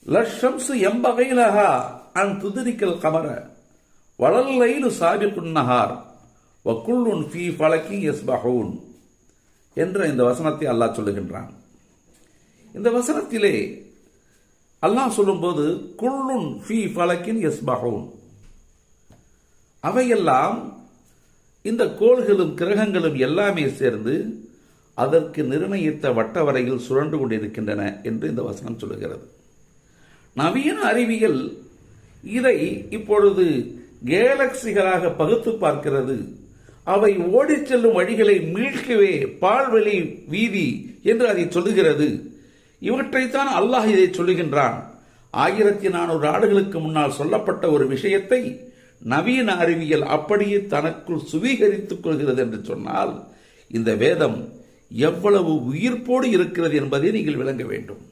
லஷம்சு எம்பகைலஹா an துதிரிக்கல் கமர வளல்லைலு சாபிகுன் Nahar வக்குல்லுன் ஃபீ ஃபலக்கி யஸ்பஹூன் என்ற இந்த வசனத்தை அல்லாஹ் சொல்லுகின்றான். இந்த வசனத்திலே அல்லாஹ் சொல்லும்போது குல்லுன் ஃபீ ஃபலக்கின் யஸ்பஹூன், அவையெல்லாம் இந்த கோள்களும் கிரகங்களும் எல்லாமே சேர்ந்து அதற்கு நிர்ணயித்த வட்டவரையில் சுழன்று கொண்டிருக்கின்றன என்று இந்த வசனம் சொல்லுகிறது. நவீன அறிவியல் இதை இப்பொழுது கேலக்சிகளாக பகுத்து பார்க்கிறது. அவை ஓடிச் செல்லும் வழிகளை மீட்கவே பால்வெளி வீதி என்று அதை சொல்லுகிறது. இவற்றைத்தான் அல்லாஹ் இதை சொல்லுகின்றான். 1400 ஆண்டுகளுக்கு முன்னால் சொல்லப்பட்ட ஒரு விஷயத்தை நவீன அறிவியல் அப்படியே தனக்குள் சுவீகரித்துக் கொள்கிறது என்று சொன்னால் இந்த வேதம் எவ்வளவு உயிர்ப்போடு இருக்கிறது என்பதை நீங்கள் விளங்க வேண்டும்.